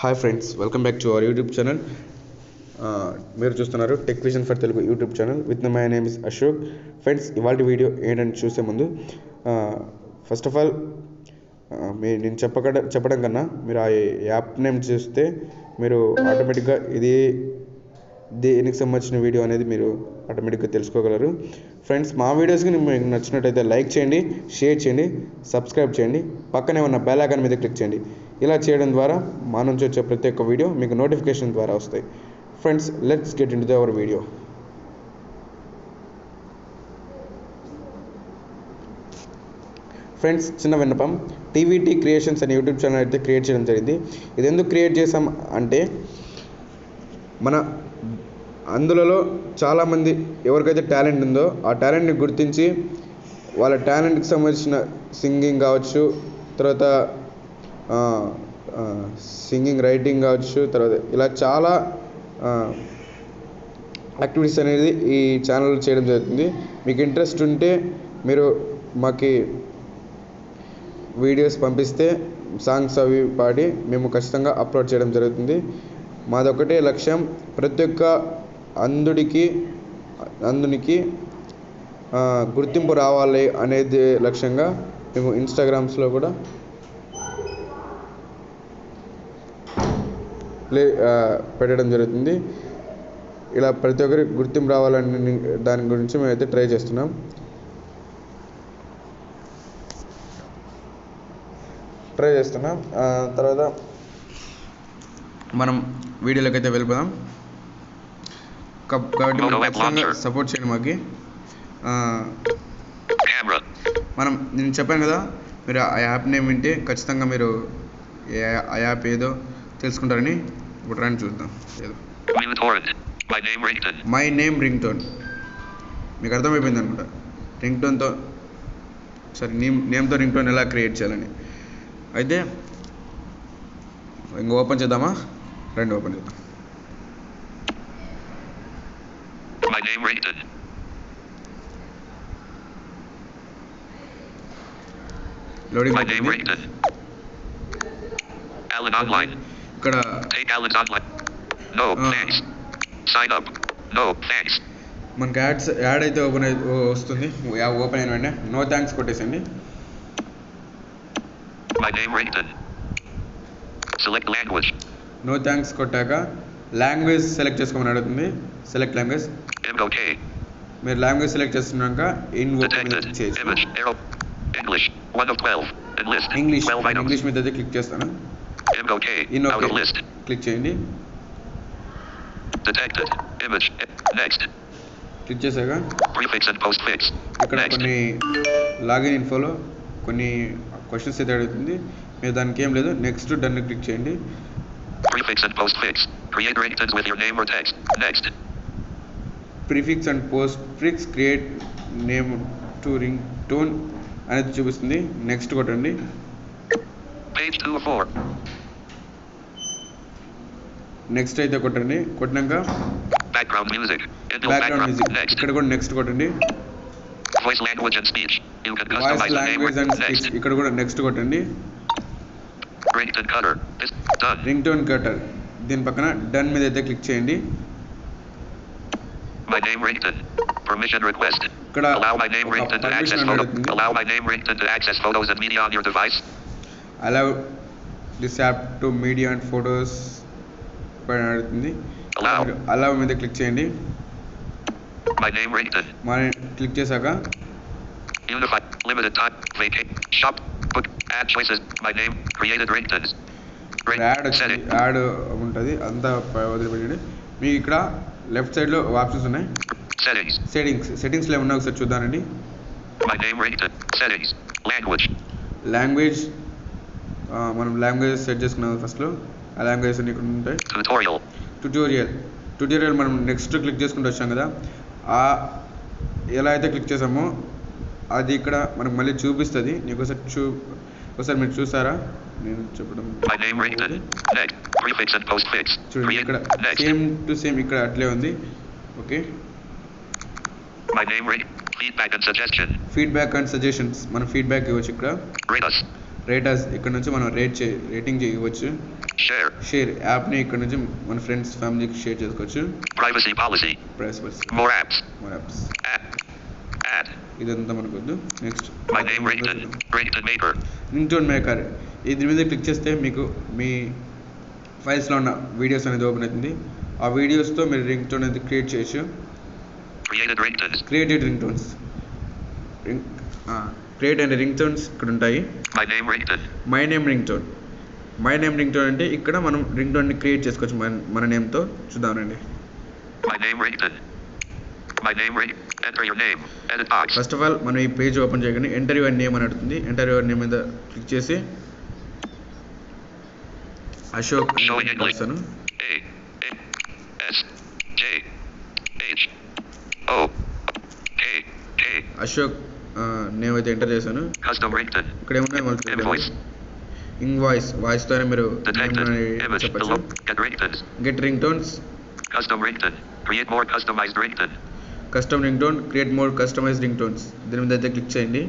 Hi friends, welcome back to our YouTube channel. మీరు చూస్తున్నారు tech vision for Telugu YouTube channel with my name is Ashok. Friends, ఇవాళ video ఏంటంటే చూసే ముందు first of all నేను చెప్పడం కన్నా మీరు ఆ యాప్ నేమ్ చూస్తే మీరు ఆటోమేటిక్గా ఇది దేనికి సంబంధించిన వీడియో అనేది మీరు ఆటోమేటిక్గా తెలుసుకోగలరు. ఫ్రెండ్స్, మా వీడియోస్కి మీకు నచ్చినట్టయితే లైక్ చేయండి, షేర్ చేయండి, సబ్స్క్రైబ్ చేయండి, పక్కనే ఉన్న బెల్ ఐకాన్ మీద క్లిక్ చేయండి. ఇలా చేయడం ద్వారా మా నుంచి వచ్చే ప్రతి ఒక్క వీడియో మీకు నోటిఫికేషన్ ద్వారా వస్తాయి. Friends, let's get in to our video. Friends, చిన్న విన్నపం, టీవీటీ క్రియేషన్స్ అనే యూట్యూబ్ ఛానల్ అయితే క్రియేట్ చేయడం జరిగింది. ఇది ఎందుకు క్రియేట్ చేసాం అంటే అందులో చాలామంది ఎవరికైతే టాలెంట్ ఉందో ఆ టాలెంట్ని గుర్తించి వాళ్ళ టాలెంట్కి సంబంధించిన సింగింగ్ కావచ్చు, తర్వాత సింగింగ్ రైటింగ్ కావచ్చు, తర్వాత ఇలా చాలా యాక్టివిటీస్ అనేది ఈ ఛానల్ చేయడం జరుగుతుంది. మీకు ఇంట్రెస్ట్ ఉంటే మీరు మాకు వీడియోస్ పంపిస్తే సాంగ్స్ అవి పాడి మేము ఖచ్చితంగా అప్లోడ్ చేయడం జరుగుతుంది. మాదొకటే లక్ష్యం, ప్రతి ఒక్క అందునికి గుర్తింపు రావాలి అనేది లక్ష్యంగా మేము ఇన్స్టాగ్రామ్స్లో కూడా పెట్టడం జరుగుతుంది. ఇలా ప్రతి ఒక్కరికి గుర్తింపు రావాలని దాని గురించి మేమైతే ట్రై చేస్తున్నాం. తర్వాత మనం వీడియోలోకి అయితే వెళ్ళిపోదాం. కాబట్టి సపోర్ట్ చేయండి మాకు. నేను చెప్పాను కదా, మీరు ఆ యాప్ నేమ్ వింటే ఖచ్చితంగా మీరు ఆ యాప్ ఏదో తెలుసుకుంటారని. ఇప్పుడు రండి చూద్దాం. ఏదో మై నేమ్ రింగ్ టోన్ మీకు అర్థమైపోయింది అనుకుంటా. రింగ్ టోన్తో నేమ్తో రింగ్ టోన్ ఎలా క్రియేట్ చేయాలని. అయితే ఇంక ఓపెన్ చేద్దామా? రండి ఓపెన్ చేద్దాం. లోడింగ్ ఇక్కడ మనకి యాడ్ అయితే వస్తుంది. ఓపెన్ అయిన వెంటనే నో థ్యాంక్స్ కొట్టేసండి. నో థ్యాంక్స్ కొట్టాక లాంగ్వేజ్ సెలెక్ట్ చేసుకోమని అడుగుతుంది. Select language. మీరు లాంగ్వేజ్ సెలెక్ట్ చేస్తున్నాక ఇంగ్లీష్ మీద అయితే క్లిక్ చేస్తాను. క్లిక్ చేయండి. క్లిక్ చేశాక ఇక్కడ కొన్ని లాగిన్ ఇన్ఫోలో కొన్ని క్వశ్చన్స్ అయితే అడుగుతుంది. మీరు దానికి ఏం లేదు, నెక్స్ట్ డన్ క్లిక్ చేయండి. Prefix and post fix create name to ring tone అనేది చూపిస్తుంది. నెక్స్ట్ కొట్టండి. నెక్స్ట్ అయితే కొట్టండి. కొట్టినాక బ్యాక్గ్రౌండ్ మ్యూజిక్ ఇక్కడ కూడా నెక్స్ట్ కొట్టండి. వాయిస్ లాంగ్వేజ్ అండ్ స్పీచ్ ఇక్కడ కూడా నెక్స్ట్ కొట్టండి. రింగ్ టోన్ కటర్ దీని పక్కన డన్ మీద అయితే క్లిక్ చేయండి. ఇక్కడ allow this app to media and photos అడుగుతుంది. allow మీద క్లిక్ చేయండి. క్లిక్ చేశాక యాడ్ ఉంటుంది, అంతా వదిలిపెట్టండి. మీకు ఇక్కడ లెఫ్ట్ సైడ్లో ఆప్షన్స్ ఉన్నాయి. సెట్టింగ్స్లో ఏమన్నా ఒకసారి చూద్దానండి. లాంగ్వేజ్ మనం లాంగ్వేజ్ సెట్ చేసుకున్నాం ఫస్ట్లో. ఆ లాంగ్వేజ్ అన్ని ఇక్కడ ఉంటాయి. ట్యూటోరియల్ మనం నెక్స్ట్ క్లిక్ చేసుకుంటూ వచ్చాం కదా, ఎలా అయితే క్లిక్ చేసామో అది ఇక్కడ మనకు మళ్ళీ చూపిస్తుంది. నీకు ఒకసారి మీరు చూసారా నేను చెప్పడం? చూడండి, ఇక్కడ సేమ్ టు సేమ్ ఇక్కడ అట్లే ఉంది. Okay, feedback and suggestions. మనం ఫీడ్బ్యాక్ ఇవ్వచ్చు. ఇక్కడ రేటర్స్ ఇక్కడ నుంచి మనం రేటింగ్ చేయవచ్చు. షేర్ యాప్ని ఇక్కడ నుంచి మన ఫ్రెండ్స్ ఫ్యామిలీకి షేర్ చేసుకోవచ్చు. Privacy policy. More apps. ఇదంతా మనకు వద్దు. Next ring tone maker. ఇది మీద క్లిక్ చేస్తే మీకు మీ ఫైల్స్లో ఉన్న వీడియోస్ అనేది ఓపెన్ అవుతుంది. ఆ వీడియోస్తో మీరు రింగ్ టోన్ అనేది క్రియేట్ చేయొచ్చు. Created ring tones. క్రియేట్ అయిన రింగ్ టోన్స్ ఇక్కడ ఉంటాయి. My name ring tone. My name ring tone అంటే ఇక్కడ మనం రింగ్ టోన్ని క్రియేట్ చేసుకోవచ్చు మన నేమ్తో. చూద్దామండి. ఫస్ట్ ఆఫ్ ఆల్ మనం ఈ పేజ్ ఓపెన్ చేయగానే ఎంటర్ యువర్ నేమ్ అని అడుగుతుంది. ఎంటర్ యువర్ నేమ్ మీద క్లిక్ చేసి అశోక్ వస్తాను. అశోక్ నేమ్ అయితే ఎంటర్ చేశాను. ఇక్కడ ఏమన్నా ఇన్వాయిస్ వాయిస్తోనే మీరు చెప్పచ్చు. Get ring tones. Custom ring tone. Create more customized ring tones. దీని మీద అయితే క్లిక్ చేయండి.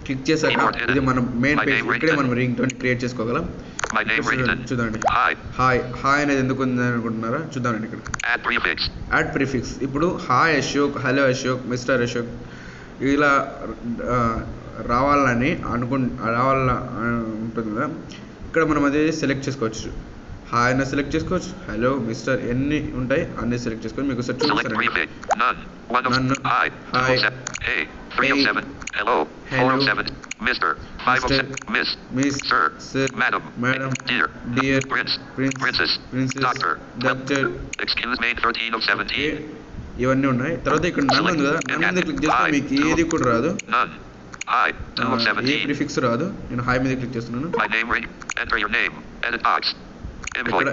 క్లిక్ చేశాక ఇది మన మెయిన్ పేజ్. ఇక్కడే మనం రింగ్ టోన్ క్రియేట్ చేసుకోగలం. చూడండి. హాయ్ అనేది ఎందుకు ఉంది అనుకుంటున్నారా? చూద్దామండి. ఇక్కడ యాడ్ ప్రిఫిక్స్. ఇప్పుడు hi Ashok, hello Ashok, mister Ashok ఇలా రావాలని ఉంటుంది కదా. ఇక్కడ మనం అది సెలెక్ట్ చేసుకోవచ్చు. హాయ్ అయినా సెలెక్ట్ చేసుకోవచ్చు, హలో, మిస్టర్ ఎన్ని ఉంటాయి అన్ని సెలెక్ట్ చేసుకొని మీకు ఒకసారి చూపిస్తాను. నన్ను hi, hello, 407, Mr. 507, Miss, Sir, Madam, Dear, Prince, Princess, Doctor, Excuse me, 13 of 17. ఇవన్నీ ఉన్నాయి. తర్వాత ఇక్కడ నన్ను ఉంది కదా, నన్ను మీద క్లిక్ చేస్తే మీకు ఏది కూడా రాదు. ఏ ప్రిఫిక్స్ రాదు. నేను హాయ్ మీద క్లిక్ చేస్తున్నాను.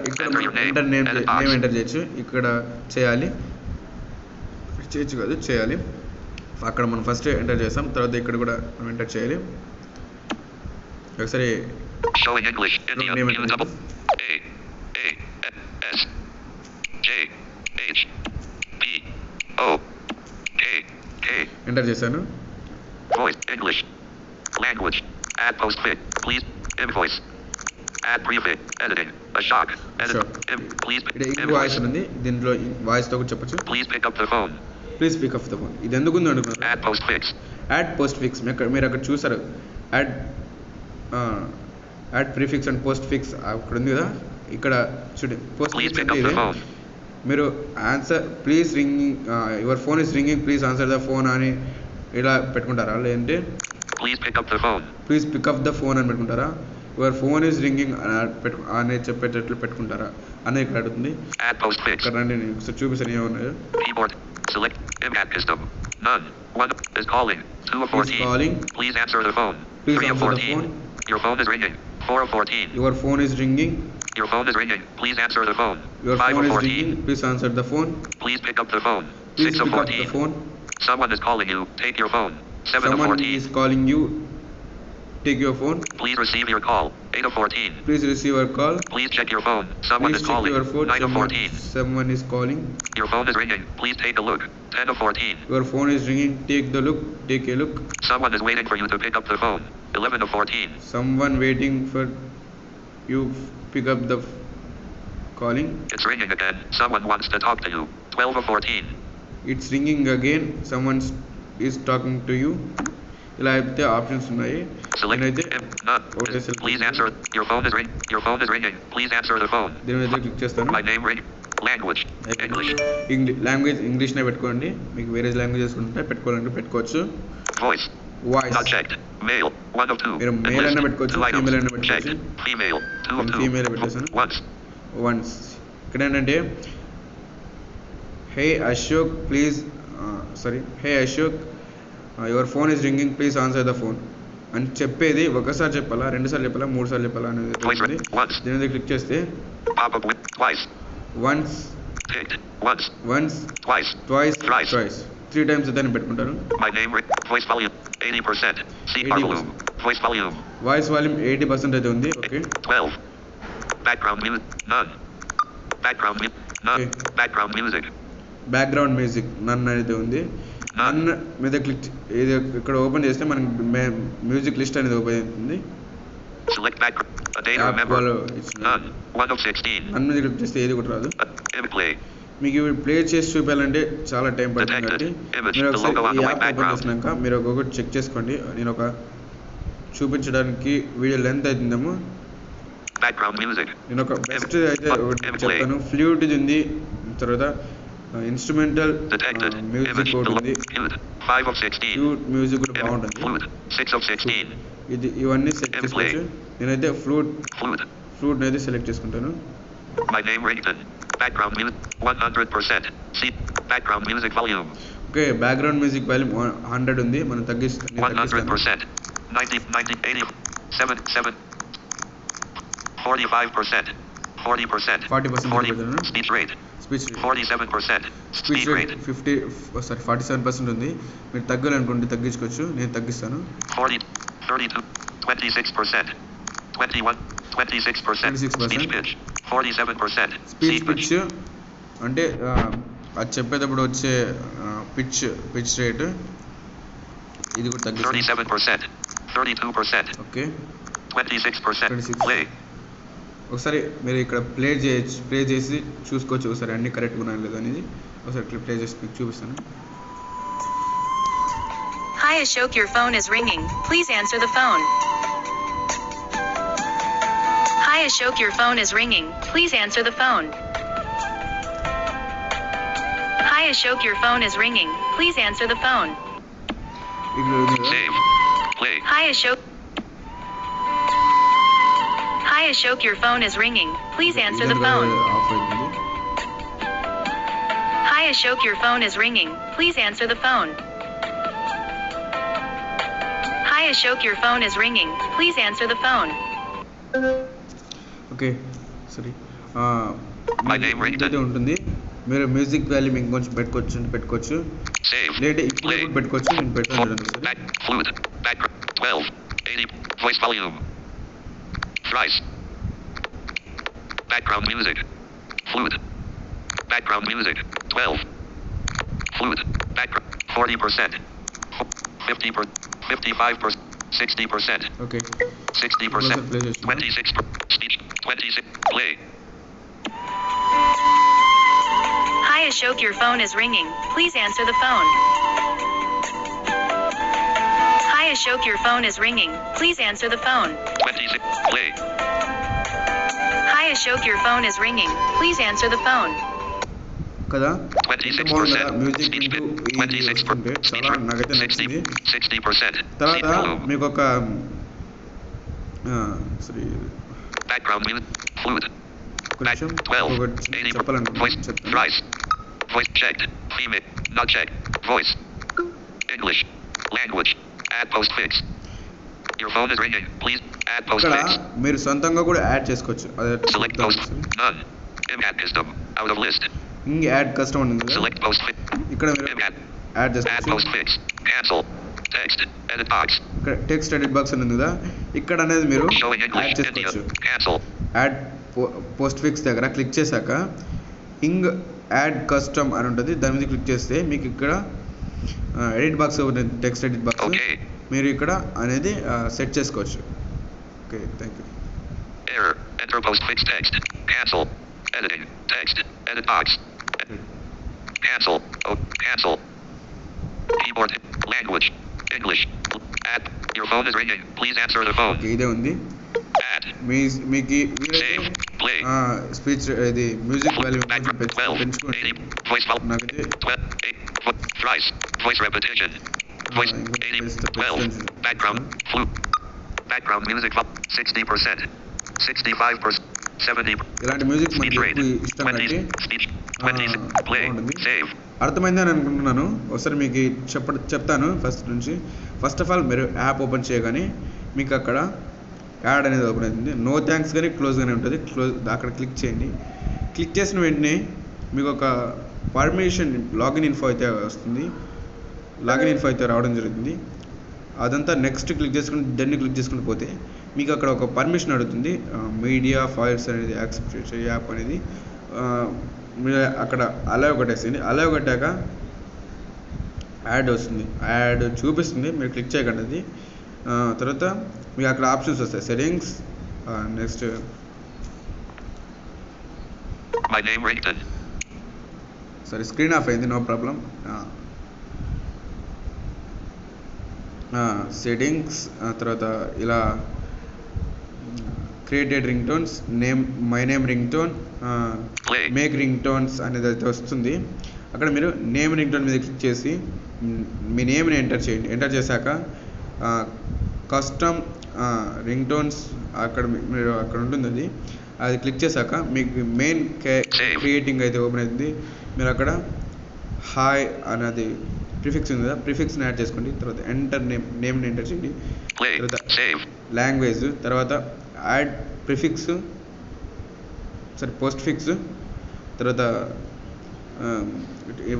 ఇక్కడ ఎంటర్ నేమ్ ఎంటర్ చేయొచ్చు. ఇక్కడ చేయాలి చేయాలి. అక్కడ మనం ఫస్ట్ ఎంటర్ చేస్తాం. తర్వాత ఇక్కడ కూడా మనం ఎంటర్ చేయాలి. ఒకసారి ఎంటర్ చేశాను. వాయిస్ ఉంది. దీంట్లో వాయిస్ తో కూడా చెప్పచ్చు. Please pick up the phone. ఇది ఎందుకు ఉంది అనుకున్నారు? Add postfix. మీరు అక్కడ చూసారు add prefix and postfix అక్కడ ఉంది కదా. ఇక్కడ చూడండి పోస్ట్ ఫిక్స్ అంటే ఇది. మీరు answer please ringing your phone is ringing please answer the phone అని ఇలా పెట్టుకుంటారా? లేదంటే please pick up the phone అని పెట్టుకుంటారా? యువర్ ఫోన్ ఇస్ రింగింగ్ అని చెప్పేటట్లు పెట్టుకుంటారా అనేది ఇక్కడ అడుగుతుంది. ఇక్కడ రండి, నేను ఒకసారి చూపిస్తాను ఏమన్నాయో. Select impact system. None. 1 is calling. 2 of 14. Calling. Please answer the phone. 3 of 14. Your phone is ringing. 4 of 14. Your phone is ringing. Your phone is ringing. Please answer the phone. Your 5 phone of 14. is ringing. Please answer the phone. Please pick up the phone. Please 6 of pick 14. up the phone. Someone is calling you. Take your phone. 7 Someone of 14. is calling you. Take your phone. Please receive your call. 8 of 14. Please receive your call. Please check your phone. Someone Please is check calling. your phone. 9 of 14. Someone is calling. Your phone is ringing. Please take a look. 10 of 14. Your phone is ringing. Take a look. Someone is waiting for you to pick up the phone. 11 of 14. Someone waiting for you pick up the calling. It's ringing again. Someone wants to talk to you. 12 of 14. It's ringing again. Someone is talking to you. ఇలా అయితే options ఉన్నాయి. Select none. Please answer. Your phone is ringing. Your phone is ringing. Please answer the phone. దీని మీద click చేస్తాను. My name ring. Language. English. Language English నే పెట్టుకోండి. మీకు వేరే లాంగ్వేజెస్ ఉంటే పెట్టుకోవాలంటే పెట్టుకోవచ్చు. Voice. Not checked. Male. 1 of 2. మీరు మేల్ అన్న పెట్టుకోవచ్చు, ఫీమేల్ అన్న పెట్టుకోవచ్చు. Female. 2 of 2. ఫీమేల్ పెట్టేసాను. Once. ఇక్కడ ఏంటంటే hey Ashok please hey Ashok your phone is ringing please answer the phone అని చెప్పేది ఒకసారి చెప్పాలా, 2 సార్లు చెప్పాలా, 3 సార్లు చెప్పాలా అనేది దీని మీద క్లిక్ చేస్తే once twice 3 times దాన్ని పెట్టుకుంటారు. వాయిస్ వాల్యూమ్ 80% అయితే ఉంది. ఓకే. 12 బ్యాక్గ్రౌండ్ మ్యూజిక్ నన్ అయితే ఉంది. రన్ మీద క్లిక్ ఇది ఇక్కడ ఓపెన్ చేస్తే మనకి మ్యూజిక్ లిస్ట్ అనేది ఓపెన్ అవుతుంది. Select background. A date or member. None. 1 of 16. Run మీద క్లిక్ చేస్తే ఏది కూడా రాదు. Play. మీకు ఇవి ప్లే చేసి చూపించాలంటే చాలా టైం పడుతుంది కాబట్టి మీరు ఒకసారి ఈ యాప్ ఓపెన్ చేసినాక మీరు ఒక్కొక్కటి చెక్ చేసుకోండి. నేను ఒక చూపించడానికి వీడియో లెంత్ అవుతుందేమో. నేను ఒక బెస్ట్ అయితే ఒకటి చెప్తాను. ఫ్లూట్ ఉంది, తర్వాత ఇన్స్ట్రుమెంటల్ మ్యూజిక్ ఒకటి ఉంది. ఫ్లూట్ మ్యూజిక్ కూడా బాగుంటుంది. ఇది ఇవన్నీ సెలెక్ట్ చేసుకోవచ్చు. నేనైతే ఫ్లూట్ అయితే సెలెక్ట్ చేసుకుంటాను. Background music 100%. See background music volume. Okay, background music volume 100 ఉంది. మనం తగ్గిస్తాను. 100%. 90 80 7 45%. 40%. 40% speech rate. 47%. స్పీచ్ రేట్ 47% ఉంది. మీరు తగ్గాలనుకుంటే తగ్గించుకోవచ్చు. నేను తగ్గిస్తాను. 40 32 26%. 21 26%. Speech pitch 47%. స్పీచ్ పిచ్ అంటే అది చెప్పేటప్పుడు వచ్చే పిచ్ రేట్ ఇది కూడా తగ్గిస్తాను. 37%. 32%. ఓకే, 26%. Play. ఒకసారి మీరు ఇక్కడ ప్లే చేసి చూసుకోవచ్చు ఒకసారి అన్ని కరెక్ట్గా ఉన్నాయో లేదో అనేది. ఒకసారి ప్లే చేసి మీకు చూపిస్తాను. Hi Ashok, your phone is ringing. Please answer the phone. Hi Ashok, your phone is ringing. Please answer the phone. Hi Ashok, your phone is ringing. Please answer the phone. Save. Play. Hi Ashok. Hi Ashok, your phone is ringing. Please answer the phone. Hi Ashok, your phone is ringing. Please answer the phone. Hi Ashok, your phone is ringing. Please answer the phone. Okay, సరే. My name అయితే ఉంటుంది. మీరు music volume ఇంకొంచెం పెట్టుకోవచ్చు. లేదంటే ఇప్పుడు పెట్టుకోవచ్చు. నేను పెట్టుకోండి. Flute. Background 12 80. Voice volume. Thrice. Background music. Flute. Background music 12. Flute. Background 40%. 55%. 60%. Okay, 60%. 26%. Speech 26. Play. Hi Ashok, your phone is ringing. Please answer the phone. Hi Ashok, your phone is ringing. Please answer the phone. 26. Play. Hi Ashok, your phone is ringing. Please answer the phone. కదా 26%. Music Speech into bit. ఇది 26%. వస్తుంటే చాలా నాకైతే నచ్చింది. 60%. తర్వాత మీకు ఒక సరే Background music. Flute. కొంచెం 12. ఒకటి 80. చెప్పాలనుకుంటున్నాను. Voice. చెప్తాను. Thrice. Voice checked. Female. Not checked. Voice. English. Language. Add postfix. Your phone is ringing. Please add ఇక్కడ postfix. మీరు సొంతంగా కూడా యాడ్ చేసుకోవచ్చు. అదే Select post. None. Add custom. Out of list. ఇంక యాడ్ కస్టమ్ ఉంది కదా, Select postfix. ఇక్కడ మీరు యాడ్ Add చేసుకోవచ్చు. postfix. Cancel. Text. Edit box. ఇక్కడ టెక్స్ట్ ఎడిట్ బాక్స్ ఉంది కదా, ఇక్కడ అనేది మీరు Showing యాడ్ English. చేసుకోవచ్చు. India. Cancel. Add post fix దగ్గర క్లిక్ చేశాక యాడ్ కస్టమ్ అని ఉంటుంది. దాని మీద క్లిక్ చేస్తే మీకు ఇక్కడ edit box text edit box Okay. మీరు ఇక్కడ అనేది సెట్ చేసుకోవచ్చు. Okay, thank you. Error. Enter postfix text. Cancel. Editing. Text. Edit box. Cancel. Oh, cancel. Keyboard. Language. English. Add. Your phone is ringing. Please answer the phone. Okay, ఇదే ఉంది. Add. మీకు Save. Play. Speech ఇది music value Background 12. పెంచుకోండి. 80. Voice volume. నాకైతే 12. 8. Thrice. Voice repetition. Voice. 80. 12. Background. Flute. Background music. 60%. 65%. 70. ఇలాంటి music Speech మనకి rate. ఎక్కువ ఇష్టం 20. కాబట్టి Speech. 20. Play. బాగుంటుంది. Save. అర్థమైందని అనుకుంటున్నాను. ఒకసారి మీకు చెప్తాను ఫస్ట్ నుంచి. ఫస్ట్ ఆఫ్ ఆల్ మీరు యాప్ ఓపెన్ చేయగానే మీకు అక్కడ యాడ్ అనేది ఓపెన్ అవుతుంది. నో థ్యాంక్స్ కానీ క్లోజ్ కానీ ఉంటుంది. అక్కడ క్లిక్ చేయండి. క్లిక్ చేసిన వెంటనే మీకు ఒక పర్మిషన్ లాగిన్ ఇన్ఫో అయితే వస్తుంది. లాగిన్ ఇన్ఫో అయితే రావడం జరుగుతుంది. అదంతా నెక్స్ట్ క్లిక్ చేసుకుని దాన్ని క్లిక్ చేసుకుని పోతే మీకు అక్కడ ఒక పర్మిషన్ అడుగుతుంది. మీడియా ఫైల్స్ అనేది యాక్సెప్ట్ చేసే యాప్ అనేది మీరు అక్కడ అలౌ కొట్టేసింది. అలౌ కొట్టాక యాడ్ వస్తుంది, యాడ్ చూపిస్తుంది, మీరు క్లిక్ చేయకండి అది. తర్వాత మీకు అక్కడ ఆప్షన్స్ వస్తాయి, settings, next My name ringtone. సరే స్క్రీన్ ఆఫ్ అయింది, నో ప్రాబ్లం. సెట్టింగ్స్, తర్వాత ఇలా created ring tones, my name ring tone, make ring tones అనేది అయితే వస్తుంది. అక్కడ మీరు నేమ్ రింగ్ టోన్ మీద క్లిక్ చేసి మీ నేమ్ని ఎంటర్ చేయండి. ఎంటర్ చేశాక కస్టమ్ రింగ్ టోన్స్ మీరు అక్కడ ఉంటుంది, అది క్లిక్ చేశాక మీకు మెయిన్ క్రియేటింగ్ అయితే ఓపెన్ అవుతుంది. మీరు అక్కడ హాయ్ అనేది ప్రిఫిక్స్ ఉంది కదా, ప్రిఫిక్స్ని యాడ్ చేసుకోండి. తర్వాత ఎంటర్ నేమ్ని ఎంటర్ చేయండి. తర్వాత లాంగ్వేజ్, తర్వాత యాడ్ ప్రిఫిక్స్, పోస్ట్ ఫిక్స్, తర్వాత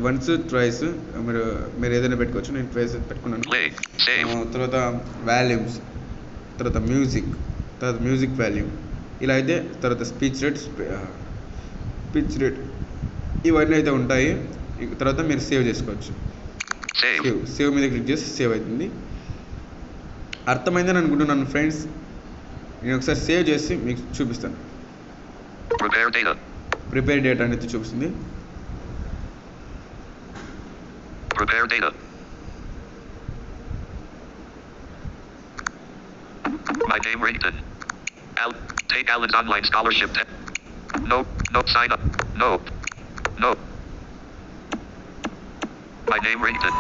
వన్స్ ట్వైస్ మీరు ఏదైనా పెట్టుకోవచ్చు. నేను ట్వైస్ పెట్టుకున్నాను. తర్వాత వాల్యూమ్స్, తర్వాత మ్యూజిక్ వాల్యూమ్, ఇలా అయితే తర్వాత స్పీచ్ రేట్ ఇవన్నీ అయితే ఉంటాయి. తర్వాత మీరు సేవ్ చేసుకోవచ్చు. సేవ్ మీద క్లిక్ చేసి సేవ్ అవుతుంది. అర్థమైందని అనుకుంటున్నాను ఫ్రెండ్స్. నేను ఒకసారి సేవ్ చేసి మీకు చూపిస్తాను. ప్రిపేర్ డేటా అనేది చూపిస్తుంది. My name ringtone. Take Alan's online scholarship. No, sign up. No. My name ringtone.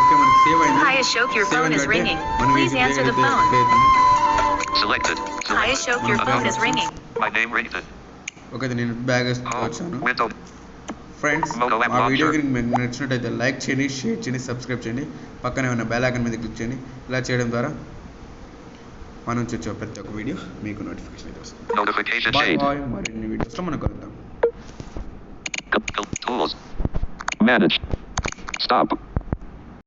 Okay, మనకి సేవ్ అయింది. Hi Ashok, your phone is ringing. Please answer the phone. Selected. Hi Ashok, your phone is ringing. My name ringtone. Okay, నేను bag వచ్చాను. Window. Friends, మా video మీకు నచ్చినట్టయితే like చేయండి, share చేయండి, subscribe చేయండి. పక్కనే ఉన్న బెల్ ఐకాన్ మీద క్లిక్ చేయండి. ఇలా చేయడం ద్వారా మనం వచ్చే ప్రతి ఒక్క వీడియో మీకు నోటిఫికేషన్ అయితే వస్తుంది. బాయ్. మరిన్ని వీడియోస్లో మనం కలుద్దాం. Tools. Manage. Stop.